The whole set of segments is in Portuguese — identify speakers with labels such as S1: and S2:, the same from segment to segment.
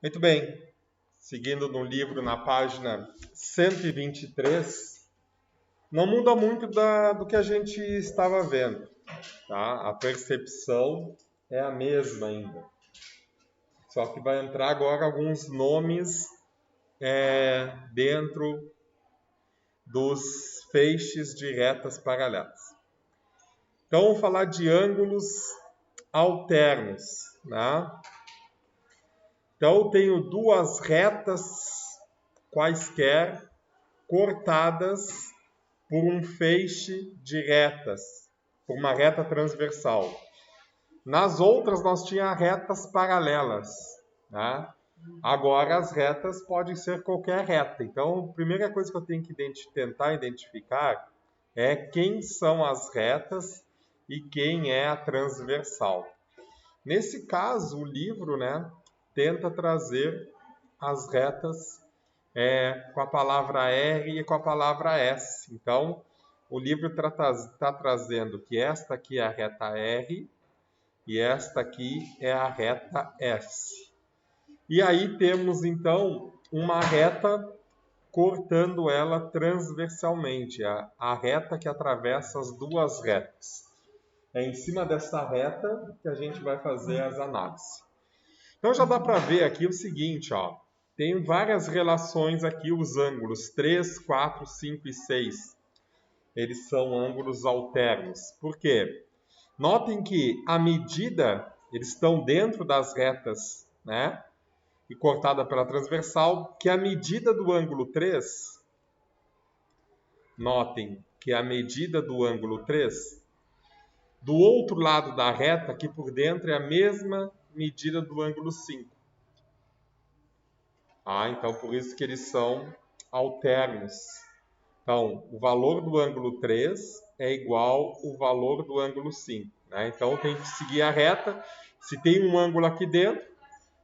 S1: Muito bem, seguindo no livro na página 123, não muda muito do que a gente estava vendo, tá? A percepção é a mesma ainda, só que vai entrar agora alguns nomes dentro dos feixes de retas paralelas. Então, vamos falar de ângulos alternos, né? Então, eu tenho duas retas quaisquer cortadas por um feixe de retas, por uma reta transversal. Nas outras, nós tínhamos retas paralelas, né? Agora, as retas podem ser qualquer reta. Então, a primeira coisa que eu tenho que tentar identificar é quem são as retas e quem é a transversal. Nesse caso, o livro, né, tenta trazer as retas com a palavra R e com a palavra S. Então, o livro está trazendo que esta aqui é a reta R e esta aqui é a reta S. E aí temos, então, uma reta cortando ela transversalmente, a reta que atravessa as duas retas. É em cima dessa reta que a gente vai fazer as análises. Então já dá para ver aqui o seguinte, ó. Tem várias relações aqui, os ângulos 3, 4, 5 e 6. Eles são ângulos alternos. Por quê? Notem que a medida, eles estão dentro das retas, né? E cortada pela transversal, que a medida do ângulo 3, notem que a medida do ângulo 3, do outro lado da reta, aqui por dentro, é a mesma medida do ângulo 5. Então, por isso que eles são alternos. Então, o valor do ângulo 3 é igual ao valor do ângulo 5. Né? Então, tem que seguir a reta. Se tem um ângulo aqui dentro,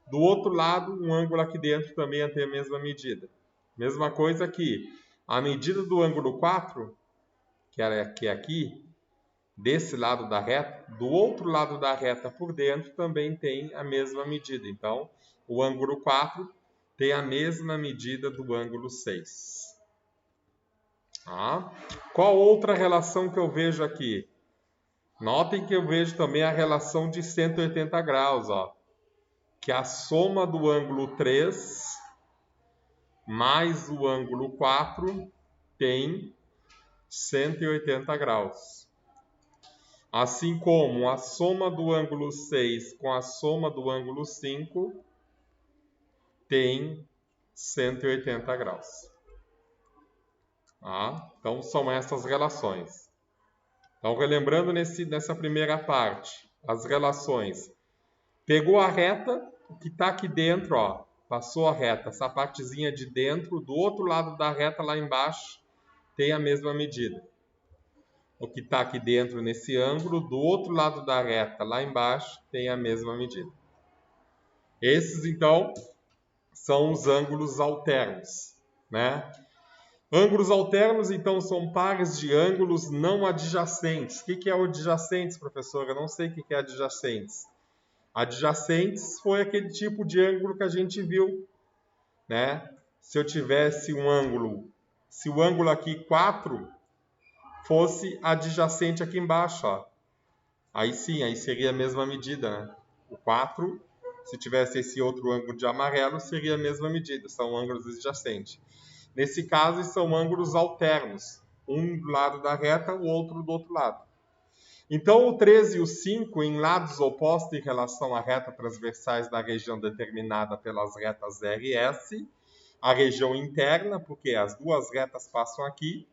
S1: do outro lado, um ângulo aqui dentro também tem a mesma medida. Mesma coisa aqui. A medida do ângulo 4, que é aqui, desse lado da reta, do outro lado da reta por dentro também tem a mesma medida. Então, o ângulo 4 tem a mesma medida do ângulo 6. Qual outra relação que eu vejo aqui? Notem que eu vejo também a relação de 180 graus, ó, que a soma do ângulo 3 mais o ângulo 4 tem 180 graus. Assim como a soma do ângulo 6 com a soma do ângulo 5 tem 180 graus. Então, são essas relações. Então, relembrando nessa primeira parte, as relações. Pegou a reta, o que está aqui dentro, ó, passou a reta, essa partezinha de dentro, do outro lado da reta, lá embaixo, tem a mesma medida. O que está aqui dentro nesse ângulo, do outro lado da reta, lá embaixo, tem a mesma medida. Esses, então, são os ângulos alternos, né? Ângulos alternos, então, são pares de ângulos não adjacentes. O que é o adjacentes, professor? Eu não sei o que é adjacentes. Adjacentes foi aquele tipo de ângulo que a gente viu, né? Se eu tivesse um ângulo, se o ângulo aqui 4 fosse adjacente aqui embaixo, ó. Aí sim, aí seria a mesma medida, né? O 4, se tivesse esse outro ângulo de amarelo, seria a mesma medida, são ângulos adjacentes. Nesse caso, são ângulos alternos, um do lado da reta, o outro do outro lado. Então, o 13 e o 5, em lados opostos em relação à reta transversais da região determinada pelas retas R e S, a região interna, porque as duas retas passam aqui,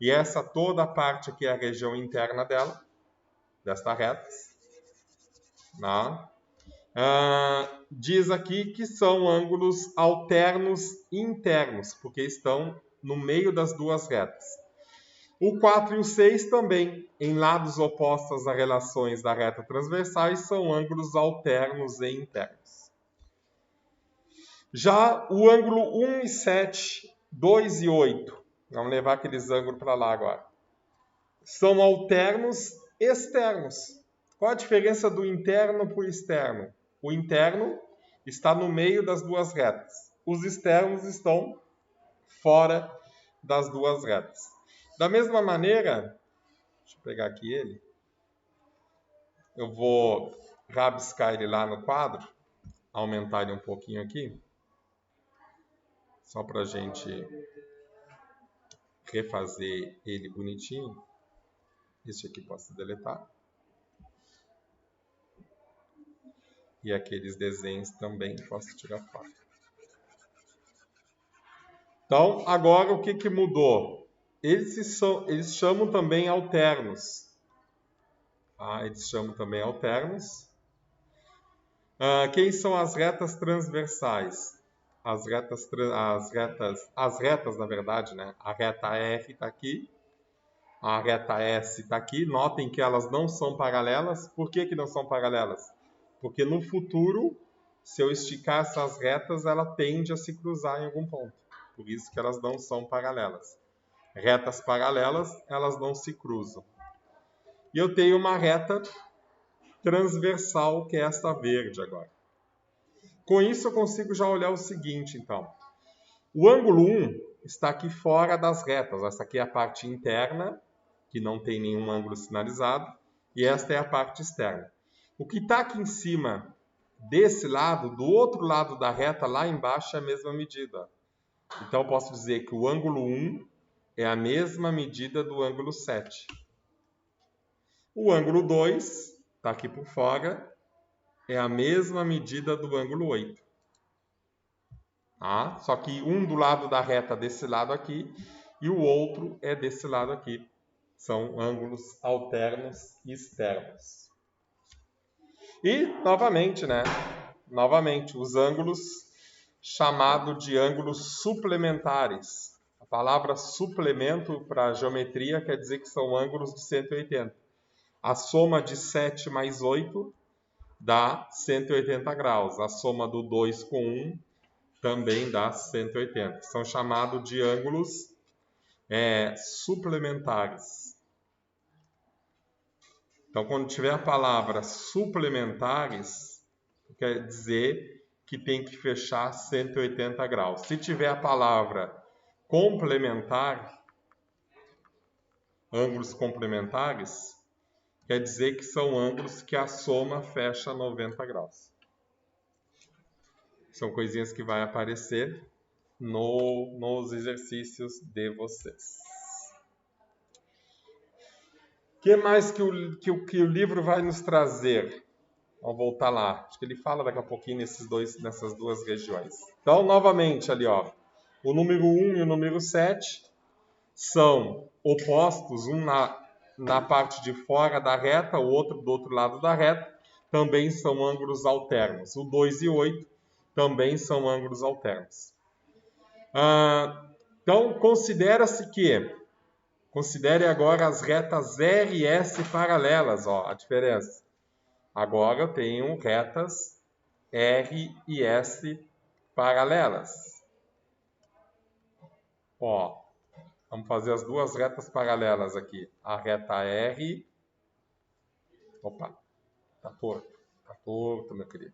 S1: e essa toda a parte aqui é a região interna dela, desta reta. Diz aqui que são ângulos alternos internos, porque estão no meio das duas retas. O 4 e o 6 também, em lados opostos às relações da reta transversais, são ângulos alternos e internos. Já o ângulo 1 e 7, 2 e 8, vamos levar aqueles ângulos para lá agora, são alternos externos. Qual a diferença do interno para o externo? O interno está no meio das duas retas. Os externos estão fora das duas retas. Da mesma maneira, deixa eu pegar aqui ele. Eu vou rabiscar ele lá no quadro, aumentar ele um pouquinho aqui, só para a gente refazer ele bonitinho. Este aqui posso deletar. E aqueles desenhos também posso tirar fora. Então, agora o que mudou? Eles chamam também alternos. Eles chamam também alternos. Quem são as retas transversais? As retas, na verdade, né? A reta R está aqui. A reta S está aqui. Notem que elas não são paralelas. Por que não são paralelas? Porque no futuro, se eu esticar essas retas, ela tende a se cruzar em algum ponto. Por isso que elas não são paralelas. Retas paralelas, elas não se cruzam. E eu tenho uma reta transversal, que é esta verde agora. Com isso, eu consigo já olhar o seguinte, então. O ângulo 1 está aqui fora das retas. Essa aqui é a parte interna, que não tem nenhum ângulo sinalizado. E esta é a parte externa. O que está aqui em cima desse lado, do outro lado da reta, lá embaixo, é a mesma medida. Então, eu posso dizer que o ângulo 1 é a mesma medida do ângulo 7. O ângulo 2, está aqui por fora, é a mesma medida do ângulo 8. Só que um do lado da reta desse lado aqui e o outro é desse lado aqui. São ângulos alternos externos. E, novamente, né? Novamente, os ângulos chamados de ângulos suplementares. A palavra suplemento para geometria quer dizer que são ângulos de 180. A soma de 7 mais 8 dá 180 graus. A soma do 2 com 1 também dá 180. São chamados de ângulos suplementares. Então, quando tiver a palavra suplementares, quer dizer que tem que fechar 180 graus. Se tiver a palavra complementar, ângulos complementares, quer dizer que são ângulos que a soma fecha 90 graus. São coisinhas que vai aparecer nos exercícios de vocês. O que mais que o livro vai nos trazer? Vamos voltar lá. Acho que ele fala daqui a pouquinho nessas duas regiões. Então, novamente, ali, ó, o número 1 e o número 7 são opostos, um na parte de fora da reta, o outro do outro lado da reta. Também são ângulos alternos. O 2 e 8 também são ângulos alternos. Então, considere agora as retas R e S paralelas, ó, a diferença. Agora eu tenho retas R e S paralelas. Ó, vamos fazer as duas retas paralelas aqui. A reta R... Opa, tá torto, meu querido.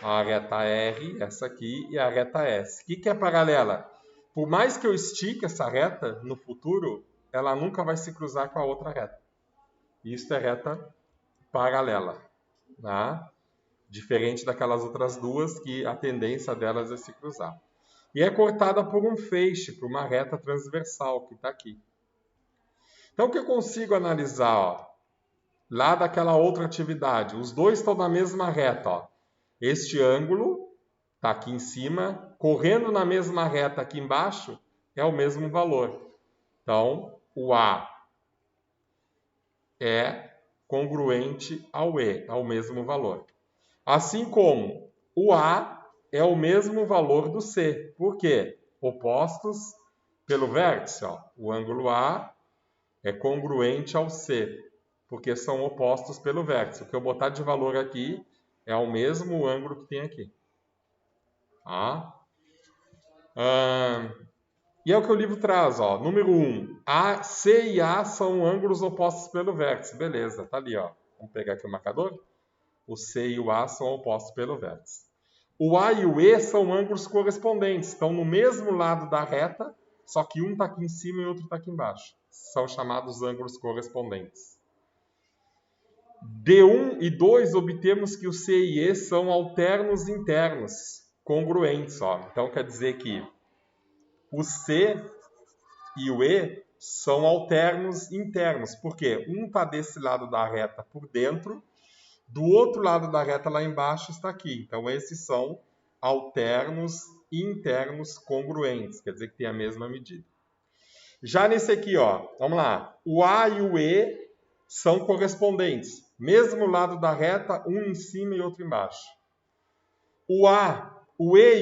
S1: A reta R, essa aqui, e a reta S. O que é paralela? Por mais que eu estique essa reta, no futuro, ela nunca vai se cruzar com a outra reta. Isso é reta paralela. Tá? Diferente daquelas outras duas, que a tendência delas é se cruzar. E é cortada por um feixe, por uma reta transversal, que está aqui. Então, o que eu consigo analisar? Ó, lá daquela outra atividade, os dois estão na mesma reta. Ó. Este ângulo está aqui em cima, correndo na mesma reta aqui embaixo, é o mesmo valor. Então, o A é congruente ao E, ao mesmo valor. Assim como o A é o mesmo valor do C. Por quê? Opostos pelo vértice. Ó. O ângulo A é congruente ao C, porque são opostos pelo vértice. O que eu botar de valor aqui é o mesmo ângulo que tem aqui. Tá? E é o que o livro traz. Ó. Número 1. C e A são ângulos opostos pelo vértice. Beleza, tá ali. Ó. Vamos pegar aqui o marcador. O C e o A são opostos pelo vértice. O A e o E são ângulos correspondentes, estão no mesmo lado da reta, só que um está aqui em cima e o outro está aqui embaixo. São chamados ângulos correspondentes. De 1 e 2, obtemos que o C e E são alternos internos, congruentes. Ó. Então, quer dizer que o C e o E são alternos internos. Por quê? Um está desse lado da reta por dentro, do outro lado da reta lá embaixo está aqui. Então, esses são alternos internos congruentes, quer dizer que tem a mesma medida. Já nesse aqui, ó, vamos lá. O A e o E são correspondentes. Mesmo lado da reta, um em cima e outro embaixo. O E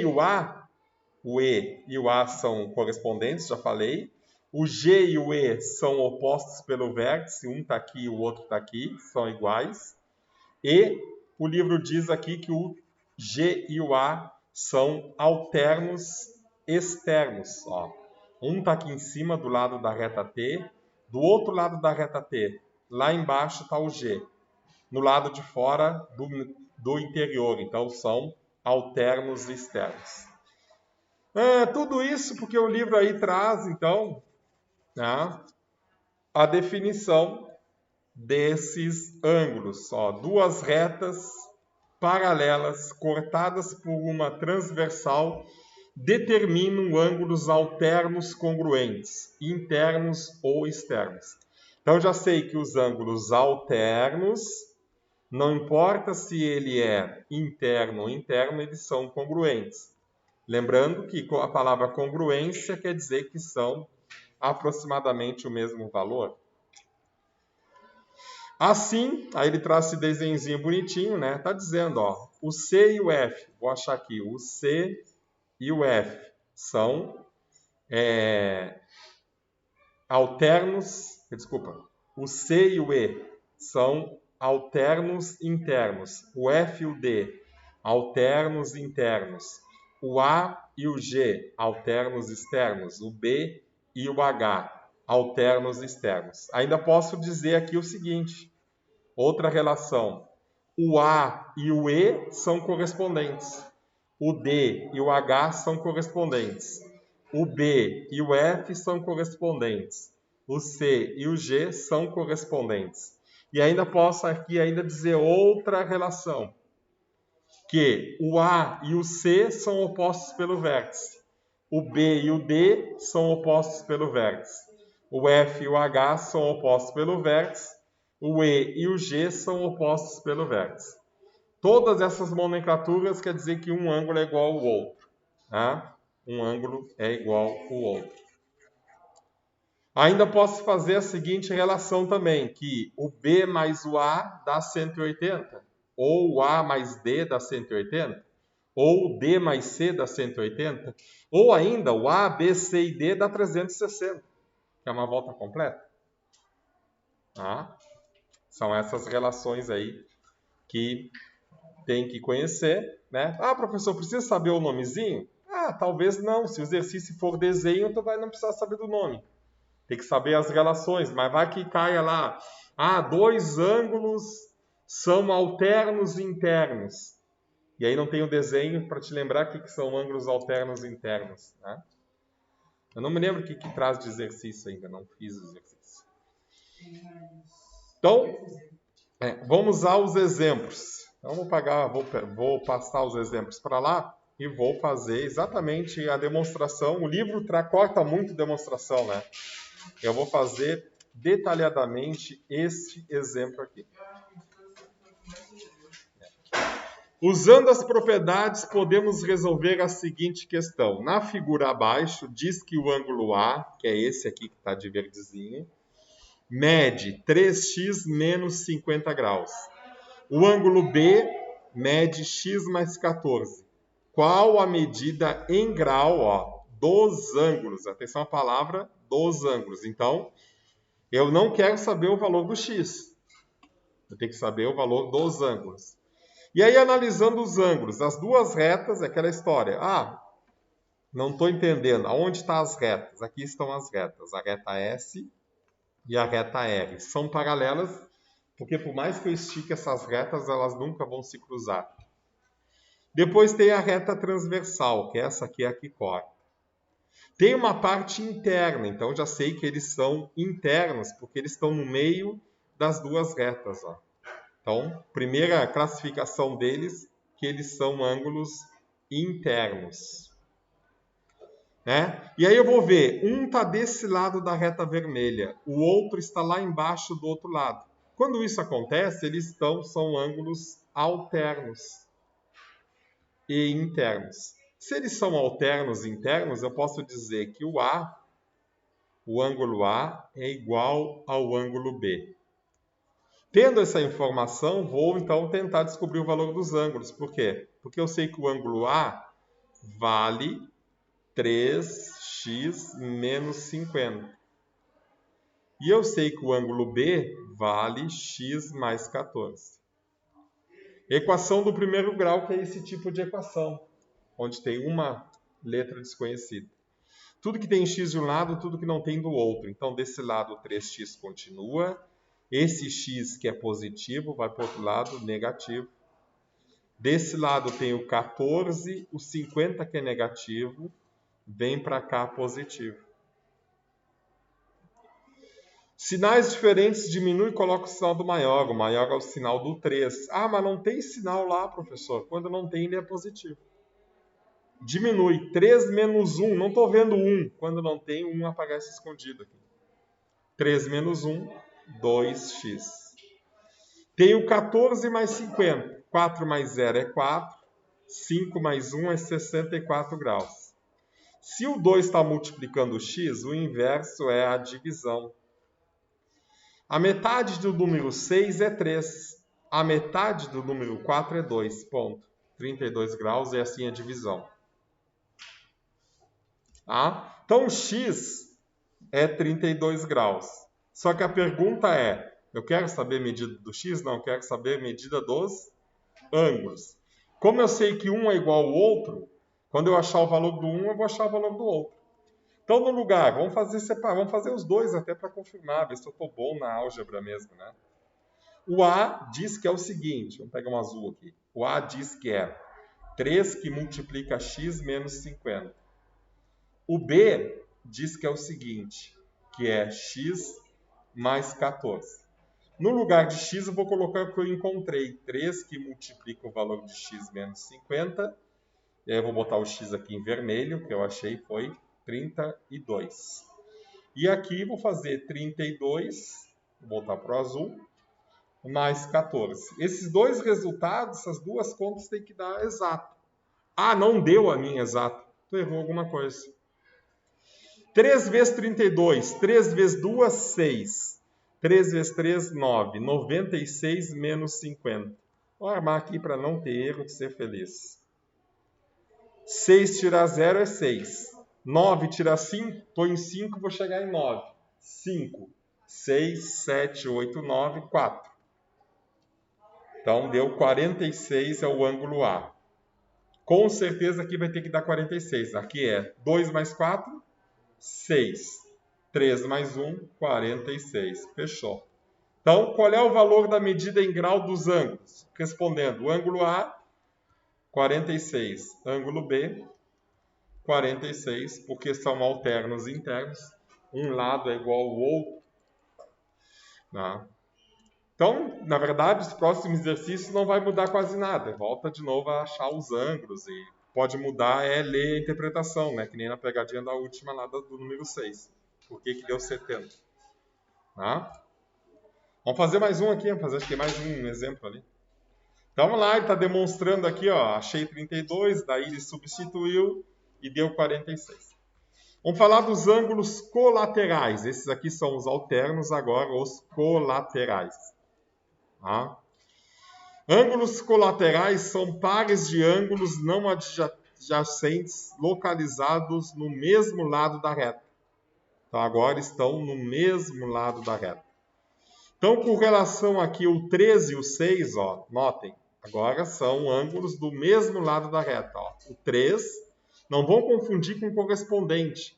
S1: e o A são correspondentes, já falei. O G e o E são opostos pelo vértice, um está aqui e o outro está aqui, são iguais. E o livro diz aqui que o G e o A são alternos externos. Ó. Um está aqui em cima, do lado da reta T. Do outro lado da reta T, lá embaixo está o G. No lado de fora do interior. Então, são alternos externos. Tudo isso porque o livro aí traz, então, né, a definição desses ângulos. Ó, duas retas paralelas cortadas por uma transversal determinam ângulos alternos congruentes, internos ou externos. Então, já sei que os ângulos alternos, não importa se ele é interno ou interno, eles são congruentes. Lembrando que a palavra congruência quer dizer que são aproximadamente o mesmo valor. Assim, aí ele traz esse desenhozinho bonitinho, né? Tá dizendo, ó, o C e o F, vou achar aqui, o C e o F são alternos, desculpa, o C e o E são alternos internos, o F e o D, alternos internos, o A e o G, alternos externos, o B e o H, alternos externos. Ainda posso dizer aqui o seguinte, outra relação, o A e o E são correspondentes, o D e o H são correspondentes, o B e o F são correspondentes, o C e o G são correspondentes. E ainda posso aqui ainda dizer outra relação, que o A e o C são opostos pelo vértice, o B e o D são opostos pelo vértice, o F e o H são opostos pelo vértice, o E e o G são opostos pelo vértice. Todas essas nomenclaturas quer dizer que um ângulo é igual ao outro. Tá? Um ângulo é igual ao outro. Ainda posso fazer a seguinte relação também, que o B mais o A dá 180, ou o A mais D dá 180, ou o D mais C dá 180, ou ainda o A, B, C e D dá 360, que é uma volta completa. Tá? São essas relações aí que tem que conhecer, né? Ah, professor, precisa saber o nomezinho? Ah, talvez não. Se o exercício for desenho, tu vai não precisar saber do nome. Tem que saber as relações, mas vai que caia lá. Ah, dois ângulos são alternos internos. E aí não tem o desenho para te lembrar o que são ângulos alternos internos. Né? Eu não me lembro o que traz de exercício ainda, não fiz o exercício. Então, vamos aos exemplos. Então, vou passar os exemplos para lá e vou fazer exatamente a demonstração. O livro corta muito demonstração, né? Eu vou fazer detalhadamente este exemplo aqui. Usando as propriedades, podemos resolver a seguinte questão. Na figura abaixo, diz que o ângulo A, que é esse aqui que está de verdezinho, mede 3x menos 50 graus. O ângulo B mede x mais 14. Qual a medida em grau, ó, dos ângulos? Atenção à palavra dos ângulos. Então, eu não quero saber o valor do x. Eu tenho que saber o valor dos ângulos. E aí, analisando os ângulos, as duas retas, é aquela história. Ah, não estou entendendo. Aonde estão as retas? Aqui estão as retas. A reta S e a reta R. São paralelas, porque por mais que eu estique essas retas, elas nunca vão se cruzar. Depois tem a reta transversal, que essa aqui é a que corta. Tem uma parte interna, então já sei que eles são internos, porque eles estão no meio das duas retas. Ó. Então, primeira classificação deles, que eles são ângulos internos. Né? E aí eu vou ver, um está desse lado da reta vermelha, o outro está lá embaixo do outro lado. Quando isso acontece, são ângulos alternos e internos. Se eles são alternos e internos, eu posso dizer que o ângulo A é igual ao ângulo B. Tendo essa informação, vou então tentar descobrir o valor dos ângulos. Por quê? Porque eu sei que o ângulo A vale 3x menos 50. E eu sei que o ângulo B vale x mais 14. Equação do primeiro grau, que é esse tipo de equação, onde tem uma letra desconhecida. Tudo que tem x de um lado, tudo que não tem do outro. Então, desse lado, 3x continua. Esse x que é positivo vai para o outro lado, negativo. Desse lado tem o 14, o 50 que é negativo, vem para cá positivo. Sinais diferentes, diminui e coloca o sinal do maior. O maior é o sinal do 3. Ah, mas não tem sinal lá, professor. Quando não tem, ele é positivo. Diminui. 3 menos 1. Não estou vendo 1. Quando não tem, 1 aparece escondido aqui. 3 menos 1, 2x. Tem o 14 mais 50. 4 mais 0 é 4. 5 mais 1 é 64 graus. Se o 2 está multiplicando o x, o inverso é a divisão. A metade do número 6 é 3. A metade do número 4 é 2. Ponto. 32 graus é assim a divisão. Tá? Então, x é 32 graus. Só que a pergunta é, eu quero saber a medida do x? Não, eu quero saber a medida dos ângulos. Como eu sei que um é igual ao outro, quando eu achar o valor do um, eu vou achar o valor do outro. Então, no lugar, vamos fazer os dois até para confirmar, ver se eu estou bom na álgebra mesmo, né? O A diz que é o seguinte, vamos pegar um azul aqui. O A diz que é 3 que multiplica x menos 50. O B diz que é o seguinte, que é x mais 14. No lugar de x, eu vou colocar o que eu encontrei. 3 que multiplica o valor de x menos 50. E aí eu vou botar o x aqui em vermelho, que eu achei foi 32. E aqui vou fazer 32, vou botar para o azul, mais 14. Esses dois resultados, essas duas contas tem que dar exato. Ah, não deu a minha exato. Tu errou alguma coisa. 3 vezes 32, 3 vezes 2, 6. 3 vezes 3, 9. 96 menos 50. Vou armar aqui para não ter erro de ser feliz. 6 tirar 0 é 6. 9 tirar 5, estou em 5, vou chegar em 9. 5, 6, 7, 8, 9, 4. Então, deu 46, é o ângulo A. Com certeza aqui vai ter que dar 46. Aqui é 2 mais 4, 6. 3 mais 1, 46. Fechou. Então, qual é o valor da medida em grau dos ângulos? Respondendo, o ângulo A, 46. Ângulo B, 46, porque são alternos e internos. Um lado é igual ao outro. Né? Então, na verdade, os próximos exercícios não vai mudar quase nada. Volta de novo a achar os ângulos e pode mudar é ler a interpretação, né? Que nem na pegadinha da última lá do número 6. Por que deu 70? Tá? Vamos fazer mais um aqui, vamos fazer acho que mais um exemplo ali. Então vamos lá, ele está demonstrando aqui, ó, achei 32, daí ele substituiu e deu 46. Vamos falar dos ângulos colaterais. Esses aqui são os alternos, agora os colaterais. Tá? Ângulos colaterais são pares de ângulos não adjacentes localizados no mesmo lado da reta. Então, agora estão no mesmo lado da reta. Então, com relação aqui o 13 e o 6, ó, notem, agora são ângulos do mesmo lado da reta. Ó. O 3, não vão confundir com correspondente.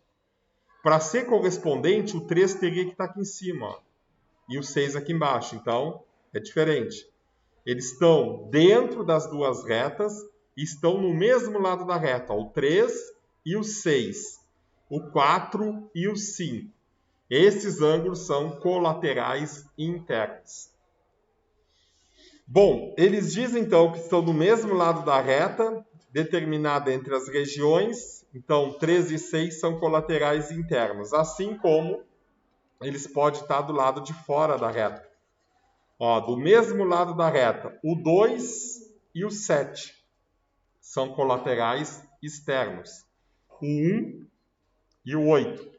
S1: Para ser correspondente, o 3 teria que estar aqui em cima, ó, e o 6 aqui embaixo. Então, é diferente. Eles estão dentro das duas retas, estão no mesmo lado da reta, ó, o 3 e o 6, o 4 e o 5. Esses ângulos são colaterais internos. Bom, eles dizem então que estão no mesmo lado da reta, determinada entre as regiões. Então, 3 e 6 são colaterais internos, assim como eles podem estar do lado de fora da reta. Ó, do mesmo lado da reta, o 2 e o 7 são colaterais externos. O 1 e o 8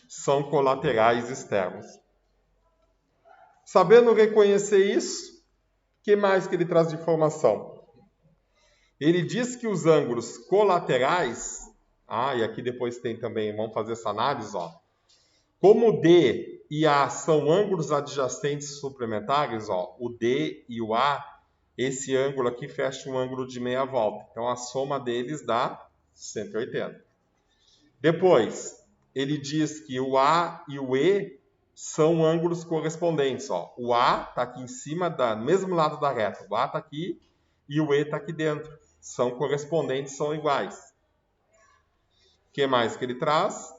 S1: são colaterais externos. Sabendo reconhecer isso, o que mais que ele traz de informação? Ele diz que os ângulos colaterais, e aqui depois tem também, vamos fazer essa análise, ó. Como D e A são ângulos adjacentes suplementares, ó, o D e o A, esse ângulo aqui fecha um ângulo de meia volta. Então, a soma deles dá 180. Depois, ele diz que o A e o E são ângulos correspondentes. Ó. O A está aqui em cima, no mesmo lado da reta. O A está aqui e o E está aqui dentro. São correspondentes, são iguais. O que mais que ele traz?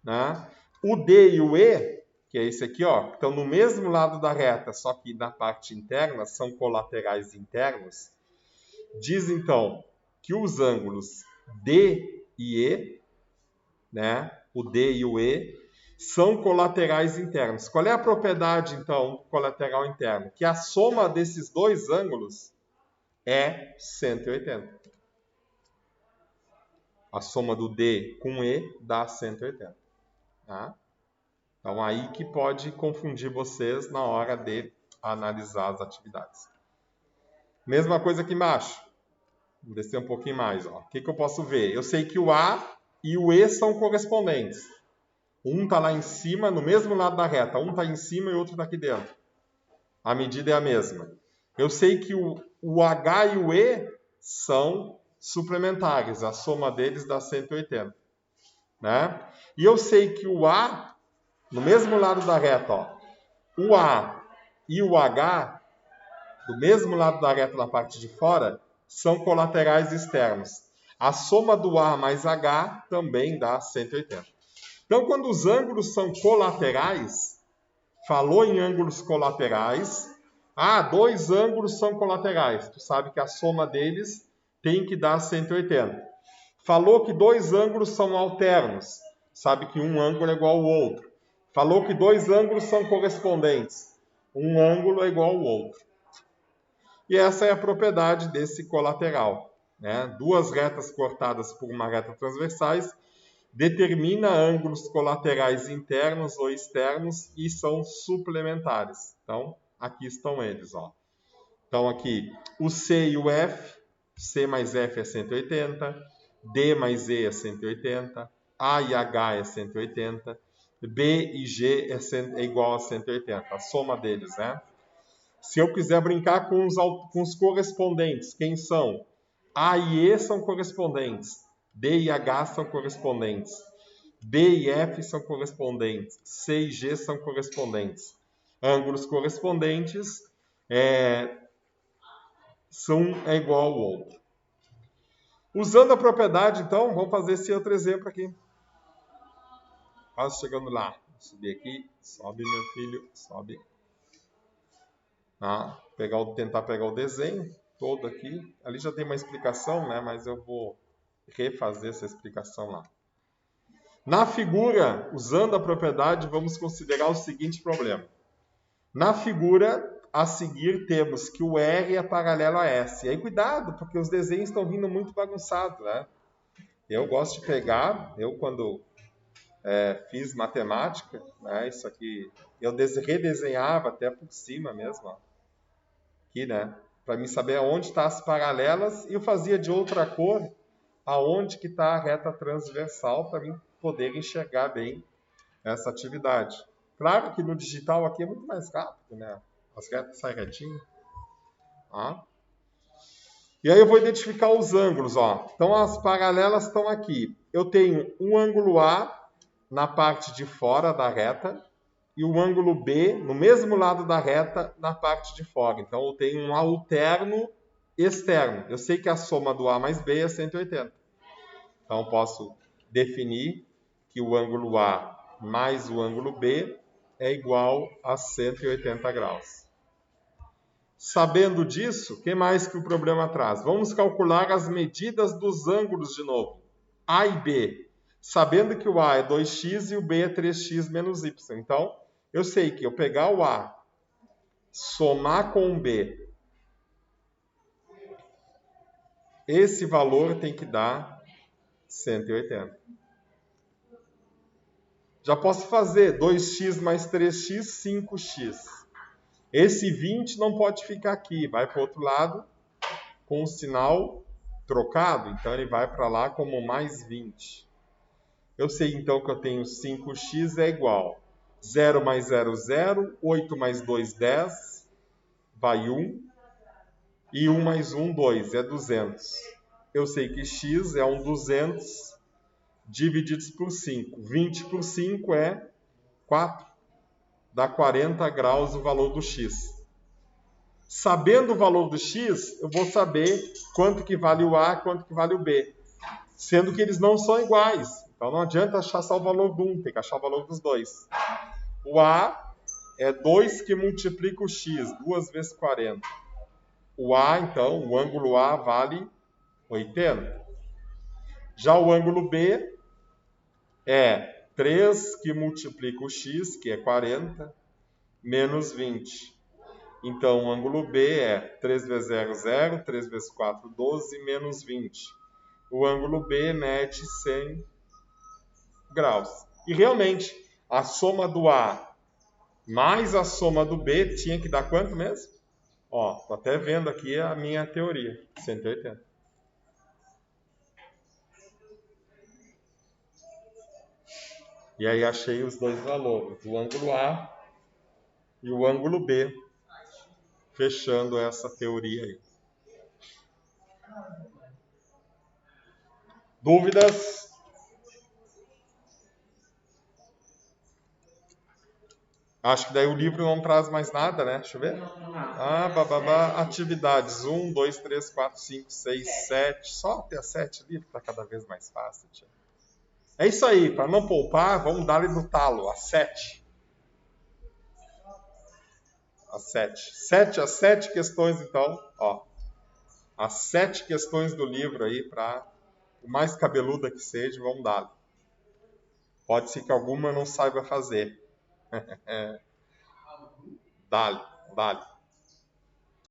S1: Né? O D e o E, que é esse aqui, ó, estão no mesmo lado da reta, só que na parte interna são colaterais internos. Diz, então, que os ângulos D e E, né, o D e o E, são colaterais internos. Qual é a propriedade, então, do colateral interno? Que a soma desses dois ângulos é 180. A soma do D com E dá 180. Tá? Então, aí que pode confundir vocês na hora de analisar as atividades. Mesma coisa aqui embaixo. Vou descer um pouquinho mais. Ó. O que eu posso ver? Eu sei que o A e o E são correspondentes. Um está lá em cima, no mesmo lado da reta. Um está em cima e o outro está aqui dentro. A medida é a mesma. Eu sei que o H e o E são suplementares. A soma deles dá 180. Né? E eu sei que o A, no mesmo lado da reta, ó, o A e o H, do mesmo lado da reta na parte de fora, são colaterais externos. A soma do A mais H também dá 180. Então, quando os ângulos são colaterais, falou em ângulos colaterais, dois ângulos são colaterais. Tu sabe que a soma deles tem que dar 180. Falou que dois ângulos são alternos. Sabe que um ângulo é igual ao outro. Falou que dois ângulos são correspondentes. Um ângulo é igual ao outro. E essa é a propriedade desse colateral. Né? Duas retas cortadas por uma reta transversais determina ângulos colaterais internos ou externos e são suplementares. Então, aqui estão eles. Ó. Então, aqui, o C e o F, C mais F é 180, D mais E é 180, A e H é 180, B e G é igual a 180, a soma deles, né? Se eu quiser brincar com os correspondentes, quem são? A e E são correspondentes, D e H são correspondentes, B e F são correspondentes, C e G são correspondentes. Ângulos correspondentes é igual ao outro. Usando a propriedade, então, vamos fazer esse outro exemplo aqui. Quase chegando lá. Vou subir aqui. Sobe, meu filho. Sobe. Tentar pegar o desenho todo aqui. Ali já tem uma explicação, né? Mas eu vou refazer essa explicação lá. Na figura, usando a propriedade, vamos considerar o seguinte problema. Na figura, a seguir, temos que o R é paralelo a S. E aí, cuidado, porque os desenhos estão vindo muito bagunçados, né? Eu gosto de pegar, quando fiz matemática, né? Isso aqui, eu redesenhava até por cima mesmo, ó. Aqui, né? Para mim saber aonde estão as paralelas, e eu fazia de outra cor aonde que está a reta transversal, para mim poder enxergar bem essa atividade. Claro que no digital aqui é muito mais rápido, né? As retas saem retinho. E aí eu vou identificar os ângulos. Ó. Então as paralelas estão aqui. Eu tenho um ângulo A na parte de fora da reta e o ângulo B no mesmo lado da reta na parte de fora. Então eu tenho um alterno externo. Eu sei que a soma do A mais B é 180. Então, posso definir que o ângulo A mais o ângulo B é igual a 180 graus. Sabendo disso, o que mais que o problema traz? Vamos calcular as medidas dos ângulos de novo. A e B. Sabendo que o A é 2x e o B é 3x menos y. Então, eu sei que eu pegar o A, somar com o B, esse valor tem que dar 180. Já posso fazer 2x mais 3x, 5x. Esse 20 não pode ficar aqui, vai para o outro lado com o sinal trocado. Então, ele vai para lá como mais 20. Eu sei, então, que eu tenho 5x é igual. 0 mais 0, 0. 8 mais 2, 10. Vai 1. E 1 mais 1, 2. É 200. Eu sei que x é 200 divididos por 5. 20 por 5 é 4. Dá 40 graus o valor do x. Sabendo o valor do x, eu vou saber quanto que vale o A, quanto que vale o B. Sendo que eles não são iguais. Então não adianta achar só o valor do um, tem que achar o valor dos dois. O A é 2 que multiplica o x, 2 vezes 40. O A, então, o ângulo A vale 80. Já o ângulo B é 3 que multiplica o x, que é 40, menos 20. Então, o ângulo B é 3 vezes 0, 0, 3 vezes 4, 12, menos 20. O ângulo B mede 100 graus. E realmente, a soma do A mais a soma do B tinha que dar quanto mesmo? Ó, tô até vendo aqui a minha teoria, 180. E aí achei os dois valores, o ângulo A e o ângulo B, fechando essa teoria aí. Dúvidas? Acho que daí o livro não traz mais nada, né? Deixa eu ver. Atividades 1, 2, 3, 4, 5, 6, 7. Só até 7 livros, está cada vez mais fácil. Tia. É isso aí, para não poupar, vamos dar-lhe no talo, a 7. As 7. As 7 questões, então, ó. As 7 questões do livro aí, para o mais cabeluda que seja, vamos dar-lhe. Pode ser que alguma eu não saiba fazer. Dá-lhe.